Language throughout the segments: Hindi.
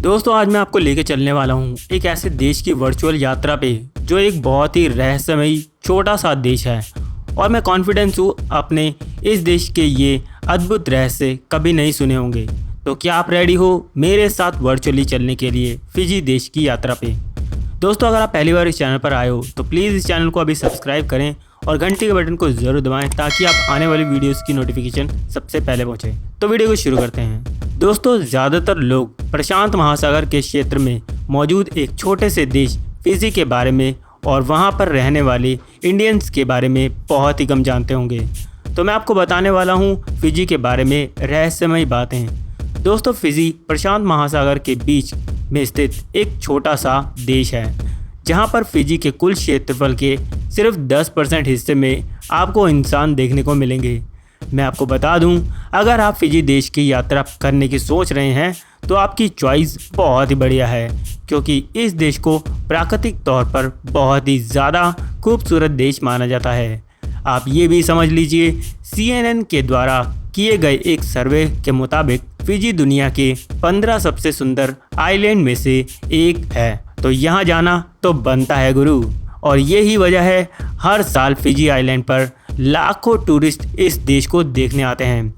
दोस्तों आज मैं आपको लेके चलने वाला हूँ एक ऐसे देश की वर्चुअल यात्रा पे जो एक बहुत ही रहस्यमयी छोटा सा देश है और मैं कॉन्फिडेंस हूँ अपने इस देश के ये अद्भुत रहस्य कभी नहीं सुने होंगे। तो क्या आप रेडी हो मेरे साथ वर्चुअली चलने के लिए फिजी देश की यात्रा पे। दोस्तों अगर आप पहली बार इस चैनल पर आए हो तो प्लीज़ इस चैनल को अभी सब्सक्राइब करें और घंटी के बटन को ज़रूर दबाएं ताकि आप आने वाली वीडियोस की नोटिफिकेशन सबसे पहले पहुंचे। तो वीडियो को शुरू करते हैं। दोस्तों ज़्यादातर लोग प्रशांत महासागर के क्षेत्र में मौजूद एक छोटे से देश फिजी के बारे में और वहां पर रहने वाले इंडियंस के बारे में बहुत ही कम जानते होंगे। तो मैं आपको बताने वाला हूं फिजी के बारे में रहस्यमयी बातें। दोस्तों फिजी प्रशांत महासागर के बीच में स्थित एक छोटा सा देश है जहां पर फिजी के कुल क्षेत्रफल के सिर्फ 10% हिस्से में आपको इंसान देखने को मिलेंगे। मैं आपको बता दूं, अगर आप फिजी देश की यात्रा करने की सोच रहे हैं तो आपकी चॉइस बहुत ही बढ़िया है, क्योंकि इस देश को प्राकृतिक तौर पर बहुत ही ज़्यादा खूबसूरत देश माना जाता है। आप ये भी समझ लीजिए, CNN के द्वारा किए गए एक सर्वे के मुताबिक फिजी दुनिया के 15 सबसे सुंदर आइलैंड में से एक है। तो यहाँ जाना तो बनता है गुरु, और यही वजह है हर साल फिजी आइलैंड पर लाखों टूरिस्ट इस देश को देखने आते हैं।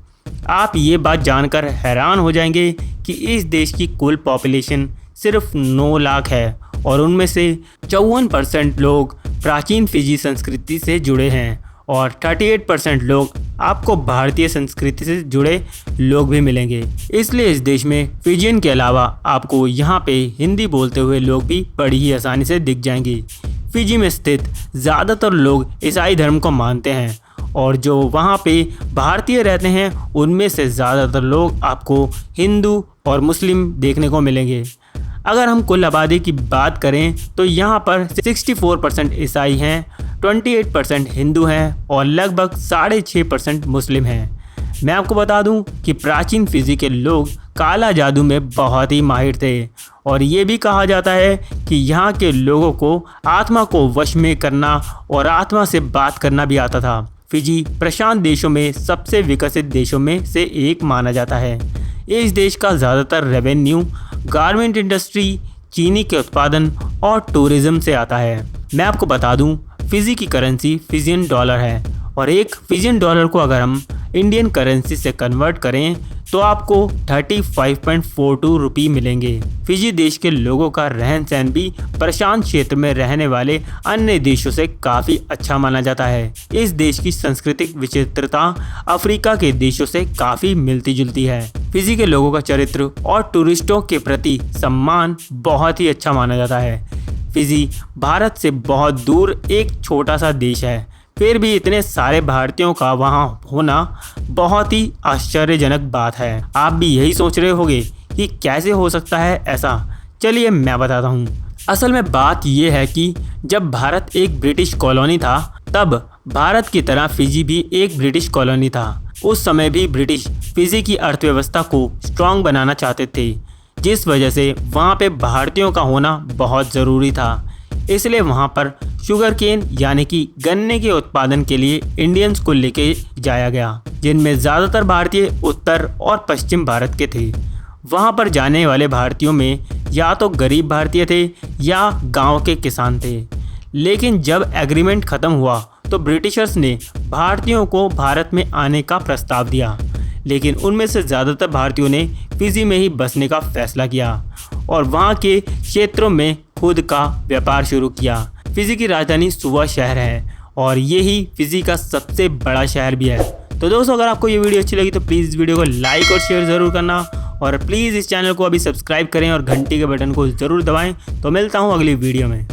आप ये बात जानकर हैरान हो जाएंगे कि इस देश की कुल पॉपुलेशन सिर्फ 9 लाख है और उनमें से 54% लोग प्राचीन फिजी संस्कृति से जुड़े हैं और 38% लोग आपको भारतीय संस्कृति से जुड़े लोग भी मिलेंगे। इसलिए इस देश में फिजियन के अलावा आपको यहाँ पे हिंदी बोलते हुए लोग भी बड़ी ही आसानी से दिख जाएंगे। फिजी में स्थित ज़्यादातर लोग ईसाई धर्म को मानते हैं और जो वहाँ पे भारतीय रहते हैं उनमें से ज़्यादातर लोग आपको हिंदू और मुस्लिम देखने को मिलेंगे। अगर हम कुल आबादी की बात करें तो यहाँ पर 64% ईसाई हैं, 28% हिंदू हैं और लगभग 6.5% मुस्लिम हैं। मैं आपको बता दूं कि प्राचीन फिजी के लोग काला जादू में बहुत ही माहिर थे और ये भी कहा जाता है कि यहाँ के लोगों को आत्मा को वश में करना और आत्मा से बात करना भी आता था। फिजी प्रशांत देशों में सबसे विकसित देशों में से एक माना जाता है। इस देश का ज़्यादातर रेवेन्यू गारमेंट इंडस्ट्री, चीनी के उत्पादन और टूरिज्म से आता है। मैं आपको बता दूं, फिजी की करेंसी फिजियन डॉलर है और एक फिजियन डॉलर को अगर हम इंडियन करेंसी से कन्वर्ट करें तो आपको 35.42 रुपये मिलेंगे। फिजी देश के लोगों का रहन सहन भी प्रशांत क्षेत्र में रहने वाले अन्य देशों से काफ़ी अच्छा माना जाता है। इस देश की सांस्कृतिक विचित्रता अफ्रीका के देशों से काफ़ी मिलती जुलती है। फिजी के लोगों का चरित्र और टूरिस्टों के प्रति सम्मान बहुत ही अच्छा माना जाता है। फिजी भारत से बहुत दूर एक छोटा सा देश है, फिर भी इतने सारे भारतीयों का वहाँ होना बहुत ही आश्चर्यजनक बात है। आप भी यही सोच रहे होंगे कि कैसे हो सकता है ऐसा। चलिए मैं बताता हूँ। असल में बात यह है कि जब भारत एक ब्रिटिश कॉलोनी था तब भारत की तरह फिजी भी एक ब्रिटिश कॉलोनी था। उस समय भी ब्रिटिश फिजी की अर्थव्यवस्था को स्ट्रॉन्ग बनाना चाहते थे, जिस वजह से वहाँ पे भारतीयों का होना बहुत ज़रूरी था। इसलिए वहाँ पर शुगर केन यानी कि गन्ने के उत्पादन के लिए इंडियंस को लेके जाया गया, जिनमें ज़्यादातर भारतीय उत्तर और पश्चिम भारत के थे। वहाँ पर जाने वाले भारतीयों में या तो गरीब भारतीय थे या गांव के किसान थे। लेकिन जब एग्रीमेंट ख़त्म हुआ तो ब्रिटिशर्स ने भारतीयों को भारत में आने का प्रस्ताव दिया, लेकिन उनमें से ज़्यादातर भारतीयों ने फिजी में ही बसने का फैसला किया और वहाँ के क्षेत्रों में खुद का व्यापार शुरू किया। फिजी की राजधानी सुवा शहर है और यही फिजी का सबसे बड़ा शहर भी है। तो दोस्तों अगर आपको ये वीडियो अच्छी लगी तो प्लीज़ इस वीडियो को लाइक और शेयर ज़रूर करना और प्लीज़ इस चैनल को अभी सब्सक्राइब करें और घंटी के बटन को ज़रूर दबाएं। तो मिलता हूँ अगली वीडियो में।